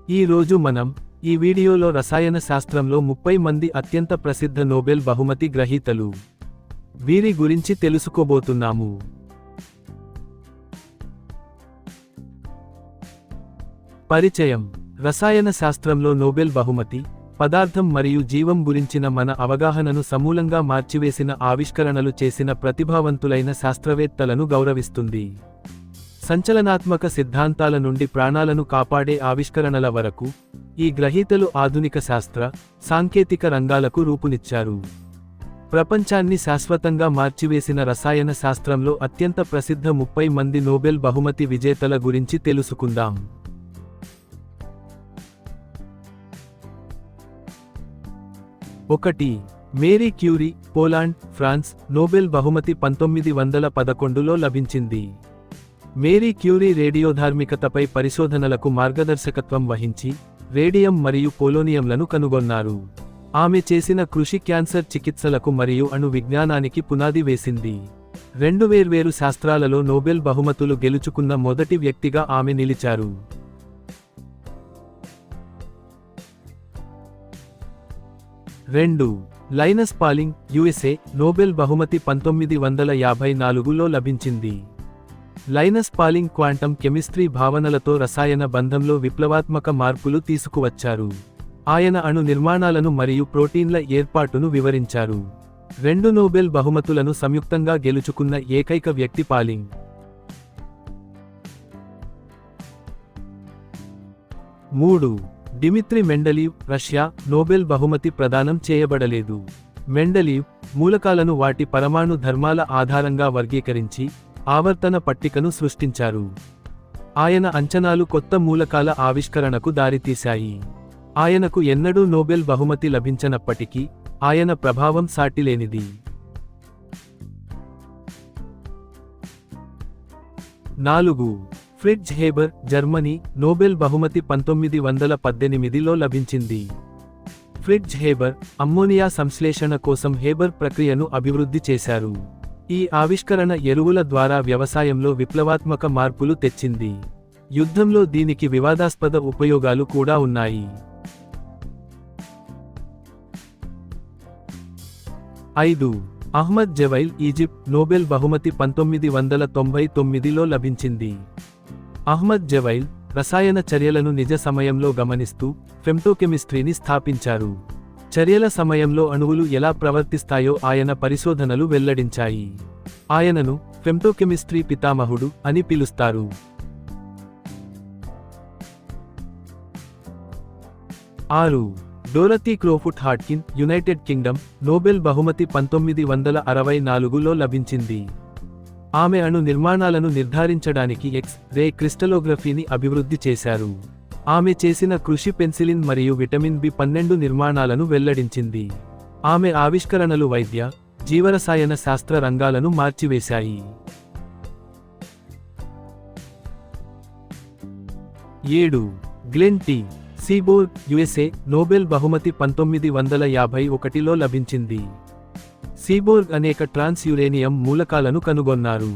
ఈ రోజు మనం ఈ వీడియోలో రసాయన శాస్త్రంలో 30 మంది అత్యంత ప్రసిద్ధ నోబెల్ బహుమతి గ్రహీతలు వీరి గురించి తెలుసుకోబోతున్నాము. పరిచయం. రసాయన శాస్త్రంలో నోబెల్ బహుమతి పదార్థం మరియు జీవం గురించిన మన అవగాహనను సమూలంగా మార్చివేసిన ఆవిష్కరణలు చేసిన ప్రతిభావంతులైన శాస్త్రవేత్తలను గౌరవిస్తుంది. సంచలనాత్మక సిద్ధాంతాల నుండి ప్రాణాలను కాపాడే ఆవిష్కరణల వరకు ఈ గ్రహీతలు ఆధునిక శాస్త్ర, సాంకేతిక రంగాలకు రూపునిచ్చారు. ప్రపంచాన్ని శాశ్వతంగా మార్చివేసిన రసాయన శాస్త్రంలో అత్యంత ప్రసిద్ధ 30 మంది నోబెల్ బహుమతి విజేతల గురించి తెలుసుకుందాం. ఒకటి. Marie Curie, Poland, France. Nobel బహుమతి 1911లో లభించింది. మేరీ క్యూరీ రేడియోధార్మికతపై పరిశోధనలకు మార్గదర్శకత్వం వహించి రేడియం మరియు పోలోనియంలను కనుగొన్నారు. ఆమె చేసిన కృషి క్యాన్సర్ చికిత్సలకు మరియు అణు విజ్ఞానానికి పునాది వేసింది. 2 వేర్వేరు శాస్త్రాలలో నోబెల్ బహుమతులు గెలుచుకున్న మొదటి వ్యక్తిగా ఆమె నిలిచారు. 2. లైనస్ పాలింగ్, యుఎస్ఏ. నోబెల్ బహుమతి 1954లో లభించింది. లైనస్ పాలింగ్ క్వాంటం కెమిస్ట్రీ భావనలతో రసాయన బంధంలో విప్లవాత్మక మార్పులు తీసుకువచ్చారు. ఆయన అణు నిర్మాణాలను మరియు ప్రోటీన్ల ఏర్పాటును వివరించారు. 2 నోబెల్ బహుమతులను సంయుక్తంగా గెలుచుకున్న ఏకైక వ్యక్తి Pauling. 3. Dmitri Mendeleev, Russia. Nobel బహుమతి ప్రదానం చేయబడలేదు. మెండలీవ్ మూలకాలను వాటి పరమాణు ధర్మాల ఆధారంగా వర్గీకరించి ఆవర్తన పట్టికను సృష్టించారు. ఆయన అంచనాలు కొత్త మూలకాల ఆవిష్కరణకు దారితీశాయి. ఆయనకు ఎన్నడూ నోబెల్ బహుమతి లభించనప్పటికీ ఆయన ప్రభావం సాటిలేనిది. 4. Fridge Haber, Germany. నోబెల్ బహుమతి 1918లో లభించింది. ఫ్రిడ్జ్ హేబర్ అమ్మోనియా సంశ్లేషణ కోసం హేబర్ ప్రక్రియను అభివృద్ధి చేశారు. ఈ ఆవిష్కరణ ఎరువుల ద్వారా వ్యవసాయంలో విప్లవాత్మక మార్పులు తెచ్చింది. యుద్ధంలో దీనికి వివాదాస్పద ఉపయోగాలు కూడా ఉన్నాయి. 5. అహ్మద్ జవైల్, ఈజిప్ట్. నోబెల్ బహుమతి 1999లో లభించింది. అహ్మద్ జవైల్ రసాయన చర్యలను నిజ సమయంలో గమనిస్తూ ఫెమ్టోకెమిస్ట్రీని స్థాపించారు. చర్యల సమయంలో అణువులు ఎలా ప్రవర్తిస్తాయో ఆయన పరిశోధనలు వెల్లడించాయి. ఆయనను ఫెమ్టోకెమిస్ట్రీ పితామహుడు అని పిలుస్తారు. 6. Dorothy Crowfoot Hodgkin, United Kingdom. Nobel బహుమతి 1964లో లభించింది. ఆమె అణు నిర్మాణాలను నిర్ధారించడానికి ఎక్స్-రే క్రిస్టలోగ్రఫీని అభివృద్ధి చేశారు. ఆమె చేసిన కృషి పెన్సిలిన్ మరియు విటమిన్ బి12 నిర్మాణాలను వెల్లడించింది. ఆమె ఆవిష్కరణలు వైద్య, జీవరసాయన శాస్త్ర రంగాలను మార్చివేశాయి. 7. Glenn T. Seaborg, USA. Nobel బహుమతి 1951లో లభించింది. సీబోర్గ్ అనేక ట్రాన్స్ యురేనియం మూలకాలను కనుగొన్నారు.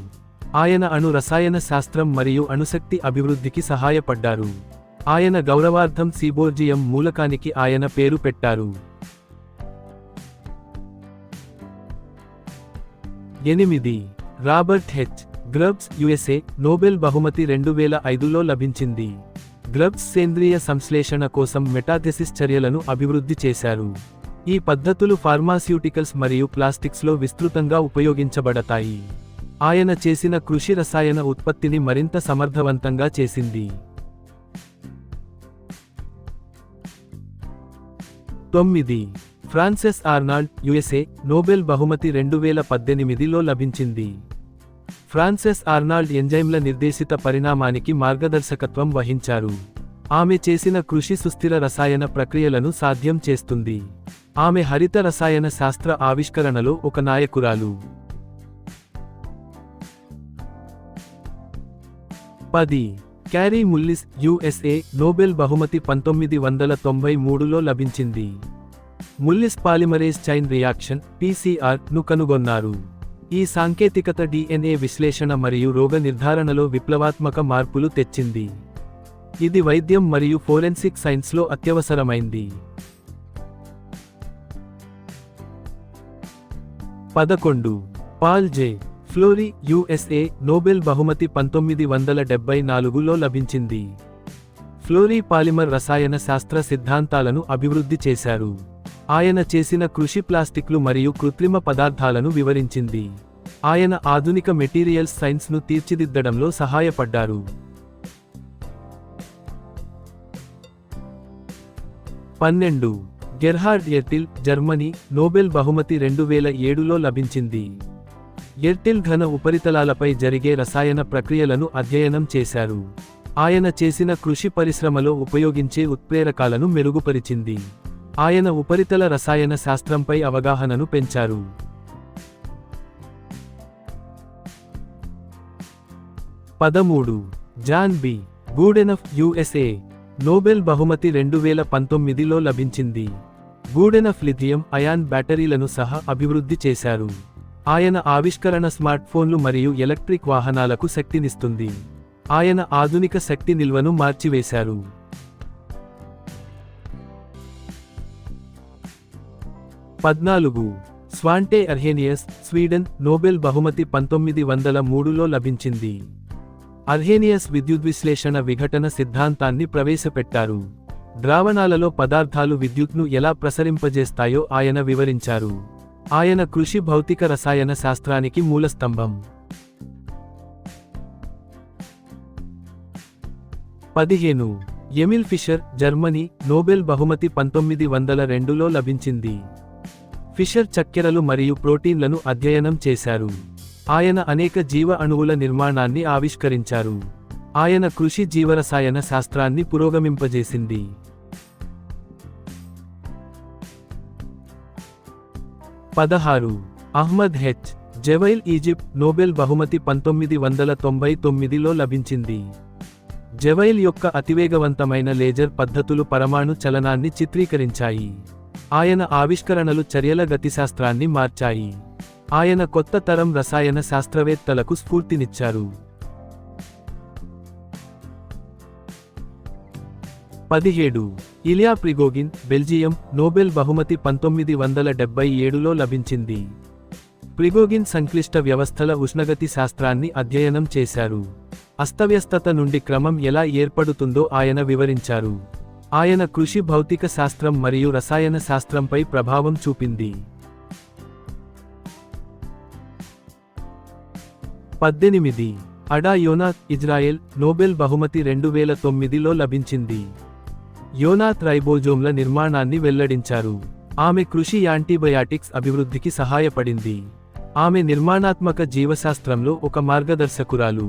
ఆయన అణు రసాయన శాస్త్రం మరియు అణుశక్తి అభివృద్ధికి సహాయపడ్డారు. ఆయన గౌరవార్థం సీబోర్జియం మూలకానికి ఆయన పేరు పెట్టారు. 8. Robert H. Grubs, USA. Nobel బహుమతి 2005లో లభించింది. గ్రబ్స్ సేంద్రియ సంశ్లేషణ కోసం మెటాథెసిస్ చర్యలను అభివృద్ధి చేశారు. ఈ పద్ధతులు ఫార్మాస్యూటికల్స్ మరియు ప్లాస్టిక్స్లో విస్తృతంగా ఉపయోగించబడతాయి. ఆయన చేసిన కృషి రసాయన ఉత్పత్తిని మరింత సమర్థవంతంగా చేసింది. 9. Frances Arnold, USA. నోబెల్ బహుమతి 2018లో లభించింది. ఫ్రాన్సెస్ ఆర్నాల్డ్ ఎంజైమ్ల నిర్దేశిత పరిణామానికి మార్గదర్శకత్వం వహించారు. ఆమె చేసిన కృషి సుస్థిర రసాయన ప్రక్రియలను సాధ్యం చేస్తుంది. ఆమె హరిత రసాయన శాస్త్ర ఆవిష్కరణలో ఒక నాయకురాలు. 10. Carry ముల్లిస్, USA. నోబెల్ బహుమతి 1993లో లభించింది. ముల్లిస్ పాలిమరేజ్ చైన్ రియాక్షన్ (పీసీఆర్)ను కనుగొన్నారు. ఈ సాంకేతికత DNA విశ్లేషణ మరియు రోగ నిర్ధారణలో విప్లవాత్మక మార్పులు తెచ్చింది. ఇది వైద్యం మరియు ఫోరెన్సిక్ సైన్స్లో అత్యవసరమైంది. 11. Paul J. Flory, USA, Nobel బహుమతి 1974లో లభించింది. ఫ్లోరీ పాలిమర్ రసాయన శాస్త్ర సిద్ధాంతాలను అభివృద్ధి చేశారు. ఆయన చేసిన కృషి ప్లాస్టిక్లు మరియు కృత్రిమ పదార్థాలను వివరించింది. ఆయన ఆధునిక మెటీరియల్స్ సైన్స్ను తీర్చిదిద్దడంలో సహాయపడ్డారు. 12. గెర్హార్డ్ ఎర్టిల్, జర్మనీ, నోబెల్ బహుమతి 2007లో లభించింది. ఎర్టిల్ ఘన ఉపరితలాలపై జరిగే రసాయన ప్రక్రియలను అధ్యయనం చేశారు. ఆయన చేసిన కృషి పరిశ్రమలో ఉపయోగించే ఉత్ప్రేరకాలను మెరుగుపరిచింది. ఆయన ఉపరితల రసాయన శాస్త్రంపై అవగాహనను పెంచారు. 13. John B. Goodenough, USA, Nobel బహుమతి 2019లో లభించింది. గూడెనఫ్ లిథియం అయాన్ బ్యాటరీలను సహా అభివృద్ధి చేశారు. ఆయన ఆవిష్కరణ స్మార్ట్ ఫోన్లు మరియు ఎలక్ట్రిక్ వాహనాలకు శక్తినిస్తుంది. ఆయన ఆధునిక శక్తి నిల్వను మార్చివేశారు. 14. స్వాంటే అర్హేనియస్, స్వీడన్, నోబెల్ బహుమతి 1903లో లభించింది. అర్హేనియస్ విద్యుద్విశ్లేషణ విఘటన సిద్ధాంతాన్ని ప్రవేశపెట్టారు. ద్రావణాలలో పదార్థాలు విద్యుత్ను ఎలా ప్రసరింపజేస్తాయో ఆయన వివరించారు. ఆయన కృషి భౌతిక రసాయన శాస్త్రానికి మూలస్తంభం. 15. ఎమిల్ ఫిషర్, జర్మనీ, నోబెల్ బహుమతి 1902లో లభించింది. ఫిషర్ చక్కెరలు మరియు ప్రోటీన్లను అధ్యయనం చేశారు. ఆయన అనేక జీవ అణువుల నిర్మాణాన్ని ఆవిష్కరించారు. ఆయన కృషి జీవరసాయన శాస్త్రాన్ని పురోగమింపజేసింది. 16. అహ్మద్ హెచ్. జెవైల్, ఈజిప్ట్, నోబెల్ బహుమతి 1999లో లభించింది. జెవైల్ యొక్క అతివేగవంతమైన లేజర్ పద్ధతులు పరమాణు చలనాన్ని చిత్రీకరించాయి. ఆయన ఆవిష్కరణలు చర్యల గతిశాస్త్రాన్ని మార్చాయి. ఆయన కొత్త తరం రసాయన శాస్త్రవేత్తలకు స్ఫూర్తినిచ్చారు. 17. ఇలియా ప్రిగోగిన్, బెల్జియం, నోబెల్ బహుమతి 1977లో లభించింది. ప్రిగోగిన్ సంక్లిష్ట వ్యవస్థల ఉష్ణగతి శాస్త్రాన్ని అధ్యయనం చేశారు. అస్తవ్యస్తత నుండి క్రమం ఎలా ఏర్పడుతుందో ఆయన వివరించారు. ఆయన కృషి భౌతిక శాస్త్రం మరియు రసాయన శాస్త్రంపై ప్రభావం చూపింది. 18. అడా యోనాత్, ఇజ్రాయెల్, నోబెల్ బహుమతి 2009లో లభించింది. యోనాత్ రైబోజోమ్ల నిర్మాణాన్ని వెల్లడించారు. ఆమె కృషి యాంటీబయాటిక్స్ అభివృద్ధికి సహాయపడింది. ఆమె నిర్మాణాత్మక జీవశాస్త్రంలో ఒక మార్గదర్శకురాలు.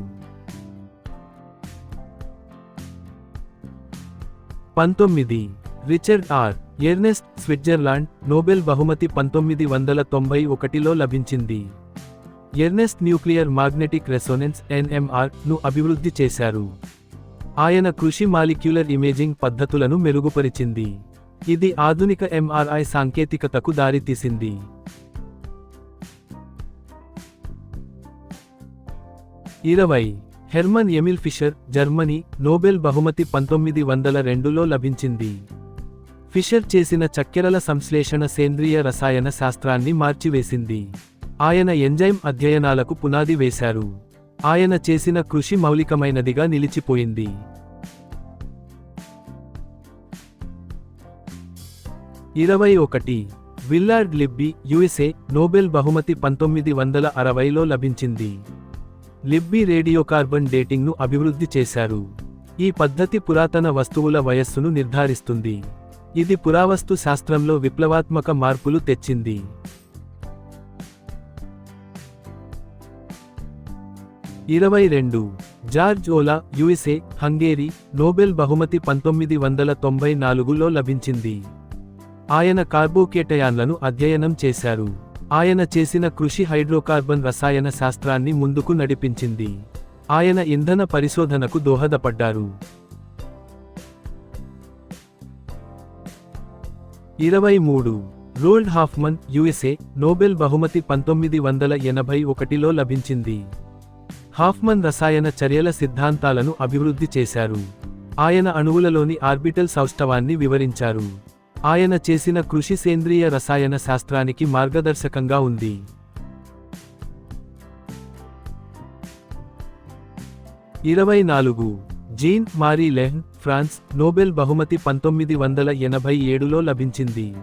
19. Richard R. Ernst, Switzerland, Nobel బహుమతి 1991లో లభించింది. Ernst nuclear magnetic resonance (NMR) ను అభివృద్ధి చేశారు. ఆయన కృషి మాలిక్యులర్ ఇమేజింగ్ పద్ధతులను మెరుగుపరిచింది. ఇది ఆధునిక MRI సాంకేతికతకు దారితీసింది. 20. Hermann Emil Fischer, Germany, Nobel బహుమతి 1902లో లభించింది. ఫిషర్ చేసిన చక్కెరల సంశ్లేషణ సేంద్రియ రసాయన శాస్త్రాన్ని మార్చివేసింది. ఆయన ఎంజైమ్ అధ్యయనాలకు పునాది వేశారు. ఆయన చేసిన కృషి మౌలికమైనదిగా నిలిచిపోయింది. 21. విల్లార్డ్ లిబ్బీ, యుఎస్ఏ, నోబెల్ బహుమతి 1960లో లభించింది. లిబ్బీ రేడియోకార్బన్ డేటింగ్ను అభివృద్ధి చేశారు. ఈ పద్ధతి పురాతన వస్తువుల వయస్సును నిర్ధారిస్తుంది. ఇది పురావస్తు శాస్త్రంలో విప్లవాత్మక మార్పులు తెచ్చింది. 22. George Ola, USA, Hungary, Nobel బహుమతి 1994లో లభించింది. ఆయన కార్బోకేటయాన్లను అధ్యయనం చేశారు. ఆయన చేసిన కృషి హైడ్రోకార్బన్ రసాయన శాస్త్రాన్ని ముందుకు నడిపించింది. ఆయన ఇంధన పరిశోధనకు దోహదపడ్డారు. 23. రోల్డ్ హాఫ్మన్, యుఎస్ఏ, నోబెల్ బహుమతి 1981లో లభించింది. హాఫ్మన్ రసాయన చర్యల సిద్ధాంతాలను అభివృద్ధి చేశారు. ఆయన అణువులలోని ఆర్బిటల్ సౌష్ఠవాన్ని వివరించారు. ఆయన చేసిన కృషి సేంద్రియ రసాయన శాస్త్రానికి మార్గదర్శకంగా ఉంది. 24 జీన్ మారీ లెహ్న్, ఫ్రాన్స్. నోబెల్ బహుమతి 1987లో లభించింది.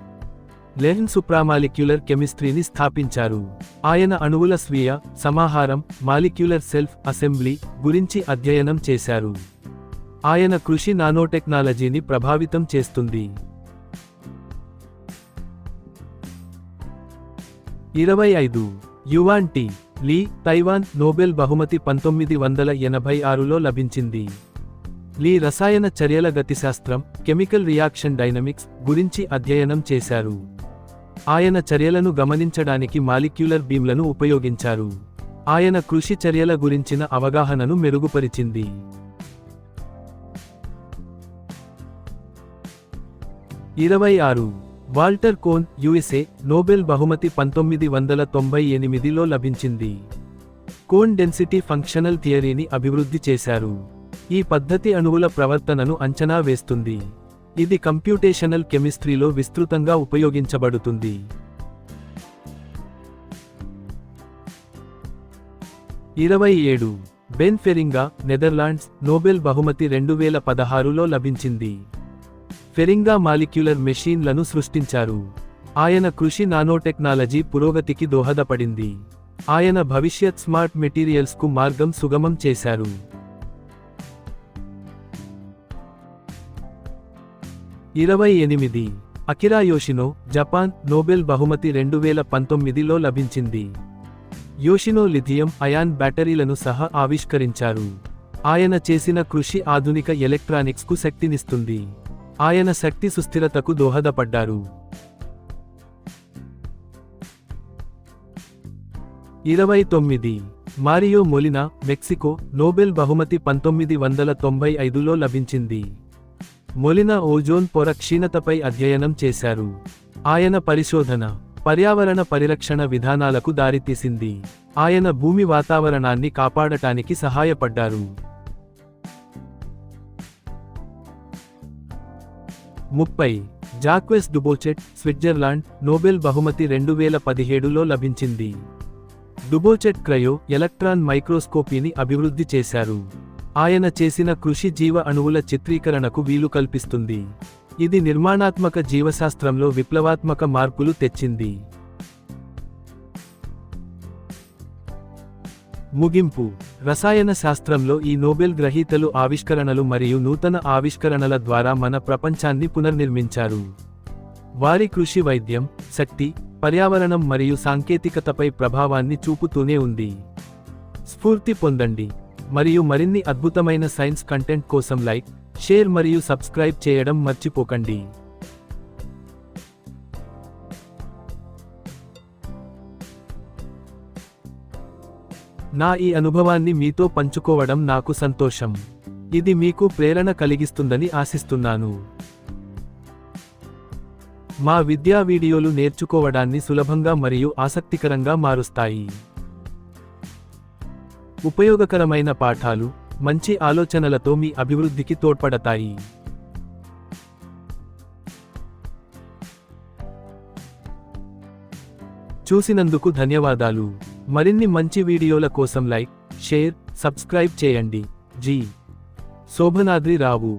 లెహ్న్ సుప్రామాలిక్యులర్ కెమిస్ట్రీని స్థాపించారు. ఆయన అణువుల స్వీయ సమాహారం, మాలిక్యులర్ సెల్ఫ్ అసెంబ్లీ గురించి అధ్యయనం చేశారు. ఆయన కృషి నానోటెక్నాలజీని ప్రభావితం చేస్తుంది. 25 యువాన్ టి. లీ, తైవాన్. నోబెల్ బహుమతి 1986లో లభించింది. లీ రసాయన చర్యల గతిశాస్త్రం, కెమికల్ రియాక్షన్ డైనమిక్స్ గురించి అధ్యయనం చేశారు. ఆయన చర్యలను గమనించడానికి మాలిక్యులర్ బీమ్లను ఉపయోగించారు. ఆయన కృషి చర్యల గురించిన అవగాహనను మెరుగుపరిచింది. 26 వాల్టర్ కోన్, యుఎస్ఏ. నోబెల్ బహుమతి 1998లో లభించింది. కోన్ డెన్సిటీ ఫంక్షనల్ థియరీని అభివృద్ధి చేశారు. ఈ పద్ధతి అణువుల ప్రవర్తనను అంచనా వేస్తుంది. ఇది కంప్యూటేషనల్ కెమిస్ట్రీలో విస్తృతంగా ఉపయోగించబడుతుంది. 27 బెన్ ఫెరింగా, నెదర్లాండ్స్. నోబెల్ బహుమతి 2016లో లభించింది. ఫెరింగా మాలిక్యులర్ మెషీన్లను సృష్టించారు. ఆయన కృషి నానోటెక్నాలజీ పురోగతికి దోహదపడింది. ఆయన భవిష్యత్ స్మార్ట్ మెటీరియల్స్కు మార్గం సుగమం చేశారు. 28 అకిరా యోషినో, జపాన్. నోబెల్ బహుమతి 2019లో లభించింది. యోషినో లిథియం అయాన్ బ్యాటరీలను సహా ఆవిష్కరించారు. ఆయన చేసిన కృషి ఆధునిక ఎలక్ట్రానిక్స్కు శక్తినిస్తుంది. ఆయన శక్తి సుస్థిరతకు దోహదపడ్డారు. 29 మారియో మొలినా, మెక్సికో. నోబెల్ బహుమతి 1995లో లభించింది. మొలినా ఓజోన్ పొర క్షీణతపై అధ్యయనం చేశారు. ఆయన పరిశోధన పర్యావరణ పరిరక్షణ విధానాలకు దారితీసింది. ఆయన భూమి వాతావరణాన్ని కాపాడటానికి సహాయపడ్డారు. 30 జాక్వెస్ డుబోచెట్, స్విట్జర్లాండ్. నోబెల్ బహుమతి 2017లో లభించింది. డుబోచెట్ క్రయో ఎలక్ట్రాన్ మైక్రోస్కోపీని అభివృద్ధి చేశారు. ఆయన చేసిన కృషి జీవ అణువుల చిత్రీకరణకు వీలు కల్పిస్తుంది. ఇది నిర్మాణాత్మక జీవశాస్త్రంలో విప్లవాత్మక మార్పులు తెచ్చింది. ముగింపు. రసాయన శాస్త్రంలో ఈ నోబెల్ గ్రహీతలు ఆవిష్కరణలు మరియు నూతన ఆవిష్కరణల ద్వారా మన ప్రపంచాన్ని పునర్నిర్మించారు. వారి కృషి వైద్యం, శక్తి, పర్యావరణం మరియు సాంకేతికతపై ప్రభావాన్ని చూపుతూనే ఉంది. స్ఫూర్తి పొందండి మరియు మరిన్ని అద్భుతమైన సైన్స్ కంటెంట్ కోసం లైక్, షేర్ మరియు సబ్స్క్రైబ్ చేయడం మర్చిపోకండి. నా ఈ అనుభవాన్ని మీతో పంచుకోవడం నాకు సంతోషం. ఇది మీకు ప్రేరణ కలిగిస్తుందని ఆశిస్తున్నాను. మా విద్యా వీడియోలు నేర్చుకోవడాన్ని సులభంగా మరియు ఆసక్తికరంగా మారుస్తాయి. ఉపయోగకరమైన పాఠాలు, మంచి ఆలోచనలతో మీ అభివృద్ధికి తోడ్పడతాయి. చూసినందుకు ధన్యవాదాలు. మరిన్ని మంచి వీడియోల కోసం లైక్, షేర్, సబ్స్క్రైబ్ చేయండి. జి. శోభనాద్రి రావు.